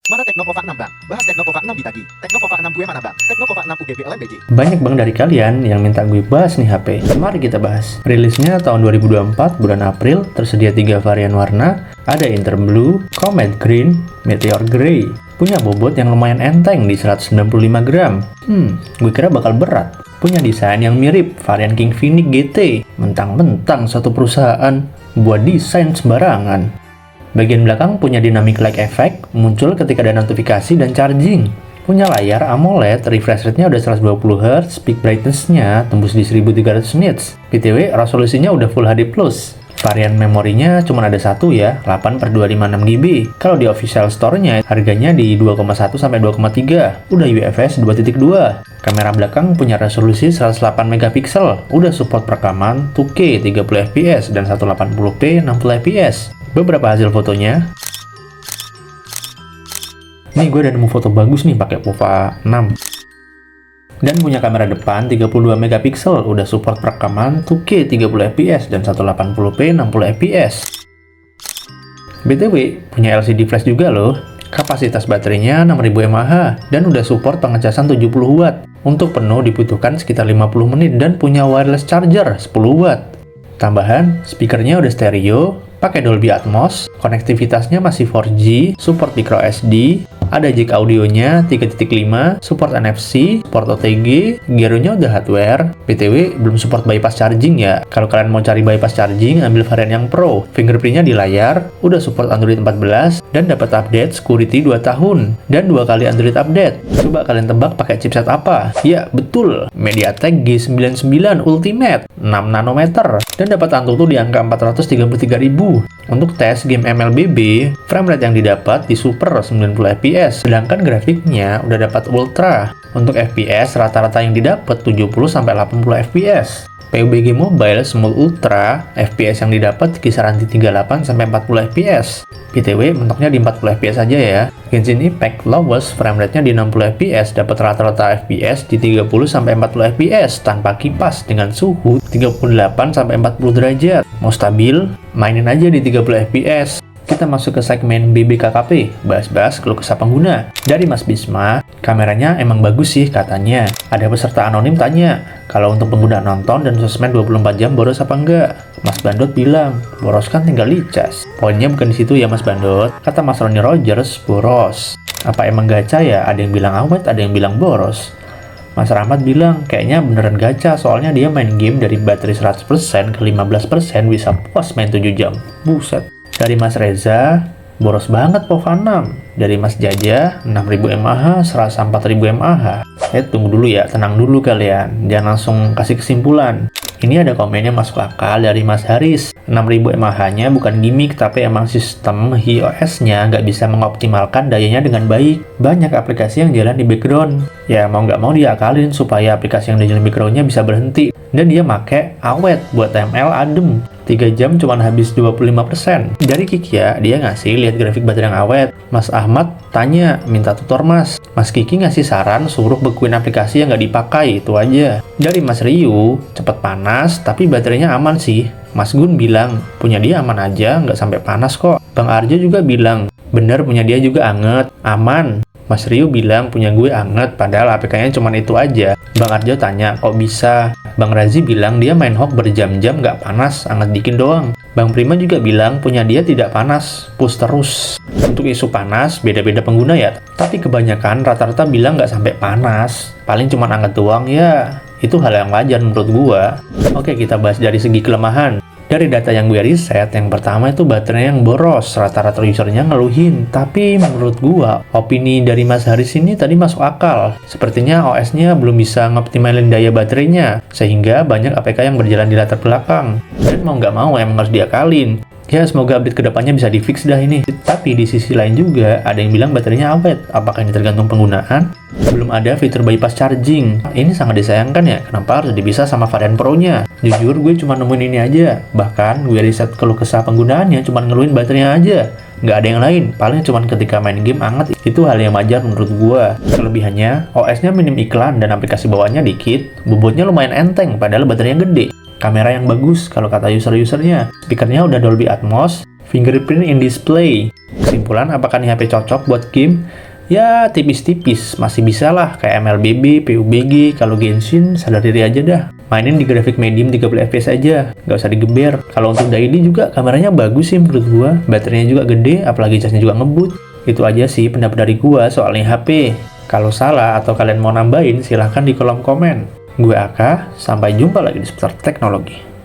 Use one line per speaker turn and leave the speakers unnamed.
Mana Teknopova 6 bang? Bahas Teknopova 6 di tagi. Teknopova 6 gue mana bang? Teknopova 6 UGB LMBJ.
Banyak bang dari kalian yang minta gue bahas nih HP. Mari kita bahas. Rilisnya tahun 2024 bulan April, tersedia 3 varian warna. Ada Inter Blue, Comet Green, Meteor Grey. Punya bobot yang lumayan enteng di 195 gram. Gue kira bakal berat. Punya desain yang mirip varian King Phoenix GT. Mentang-mentang satu perusahaan buat desain sembarangan. Bagian belakang punya dynamic light effect, muncul ketika ada notifikasi dan charging. Punya layar AMOLED, refresh rate-nya udah 120Hz, peak brightness-nya tembus di 1300 nits. BTW, resolusinya udah Full HD+. Varian memorinya cuma ada satu ya, 8/256 GB. Kalau di official store-nya, harganya di 2,1 sampai 2,3. Udah UFS 2.2. Kamera belakang punya resolusi 108 megapiksel, udah support perekaman 2K 30 fps dan 1080p 60 fps. Beberapa hasil fotonya. Nih gue udah nemu foto bagus nih pakai POVA 6. Dan punya kamera depan 32 megapiksel, udah support perekaman 2K 30 fps dan 1080p 60 fps. BTW, punya LCD flash juga loh. Kapasitas baterainya 6000 mAh dan udah support pengecasan 70 watt. Untuk penuh dibutuhkan sekitar 50 menit dan punya wireless charger 10 watt. Tambahan, speakernya udah stereo, pakai Dolby Atmos, konektivitasnya masih 4G, support micro SD, ada jack audionya 3.5, support NFC, support OTG, gyronya udah hardware. BTW, belum support bypass charging ya. Kalau kalian mau cari bypass charging, ambil varian yang Pro. Fingerprintnya di layar, udah support Android 14, dan dapat update security 2 tahun, dan 2 kali Android update. Coba kalian tebak pakai chipset apa? Ya, betul, MediaTek G99 Ultimate, 6 nanometer, dan dapat Antutu di angka 433.000. Untuk tes game MLBB, frame rate yang didapat di Super 90 fps, sedangkan grafiknya udah dapat Ultra. Untuk FPS, rata-rata yang didapat 70-80 fps. PUBG Mobile Smooth Ultra, FPS yang didapat kisaran di 38-40 fps. BTW, mentoknya di 40 fps aja ya. Genshin Impact lowest frame rate-nya di 60 fps, dapat rata-rata FPS di 30-40 fps tanpa kipas dengan suhu 38-40 derajat. Mau stabil, mainin aja di 30 fps. Kita masuk ke segmen BBKKP, bahas-bahas keluh kesah pengguna. Dari Mas Bisma, kameranya emang bagus sih katanya. Ada peserta anonim tanya, kalau untuk pengguna nonton dan sosmed 24 jam boros apa enggak? Mas Bandot bilang, boros kan tinggal dicas. Poinnya bukan di situ ya Mas Bandot. Kata Mas Ronnie Rogers, boros. Apa emang gacha ya? Ada yang bilang awet, ada yang bilang boros. Mas Rahmat bilang, kayaknya beneran gacha, soalnya dia main game dari baterai 100% ke 15% bisa puas main 7 jam. Buset. Dari Mas Reza, boros banget POVA 6. Dari Mas Jaja, 6000 mAh, serasa 4000 mAh. Tunggu dulu ya, tenang dulu kalian. Jangan langsung kasih kesimpulan. Ini ada komennya masuk akal dari Mas Haris. 6000 mAh-nya bukan gimmick, tapi emang sistem iOS-nya nggak bisa mengoptimalkan dayanya dengan baik. Banyak aplikasi yang jalan di background. Ya mau nggak mau diakalin supaya aplikasi yang jalan di background-nya bisa berhenti. Dan dia make awet buat ML adem. 3 jam cuma habis 25%. Dari Kikia, dia ngasih lihat grafik baterai yang awet. Mas Ahmad tanya, minta tutor mas. Mas Kiki ngasih saran suruh bekuin aplikasi yang nggak dipakai, itu aja. Dari Mas Ryu, cepet panas, tapi baterainya aman sih. Mas Gun bilang, punya dia aman aja, nggak sampai panas kok. Bang Arjo juga bilang, bener punya dia juga anget, aman. Mas Ryu bilang, punya gue anget, padahal APK-nya cuma itu aja. Bang Arjo tanya, kok bisa? Bang Razi bilang dia main hok berjam-jam nggak panas, anget dikit doang. Bang Prima juga bilang punya dia tidak panas, push terus. Untuk isu panas, beda-beda pengguna ya. Tapi kebanyakan rata-rata bilang nggak sampai panas, paling cuma anget doang ya. Itu hal yang wajar menurut gua. Oke, kita bahas dari segi kelemahan. Dari data yang gue riset, yang pertama itu baterai yang boros, rata-rata usernya ngeluhin. Tapi menurut gua, opini dari Mas Haris ini tadi masuk akal. Sepertinya OS-nya belum bisa ngoptimalin daya baterainya, sehingga banyak APK yang berjalan di latar belakang. Dan mau nggak mau emang harus diakalin. Ya, semoga update kedepannya bisa di-fix dah ini. Tapi di sisi lain juga, ada yang bilang baterainya awet. Apakah ini tergantung penggunaan? Belum ada fitur bypass charging. Ini sangat disayangkan ya, kenapa harus dipisah sama varian Pro-nya? Jujur, gue cuma nemuin ini aja. Bahkan, gue riset keluh kesah penggunaannya cuma ngeluhin baterainya aja. Nggak ada yang lain, paling cuma ketika main game anget. Itu hal yang wajar menurut gue. Kelebihannya, OS-nya minim iklan dan aplikasi bawaannya dikit. Bobotnya lumayan enteng, padahal baterainya gede. Kamera yang bagus kalau kata user-usernya. Speakernya udah Dolby Atmos, Fingerprint in display. Kesimpulan, apakah nih HP cocok buat game? Ya, tipis-tipis. Masih bisa lah, kayak MLBB, PUBG. Kalau Genshin, sadar diri aja dah. Mainin di grafik medium 30 fps aja, nggak usah digeber. Kalau untuk daily juga kameranya bagus sih menurut gua. Baterainya juga gede, apalagi casnya juga ngebut. Itu aja sih pendapat dari gua soal nih HP. Kalau salah atau kalian mau nambahin, silahkan di kolom komen. Gue Aka, sampai jumpa lagi di seputar teknologi.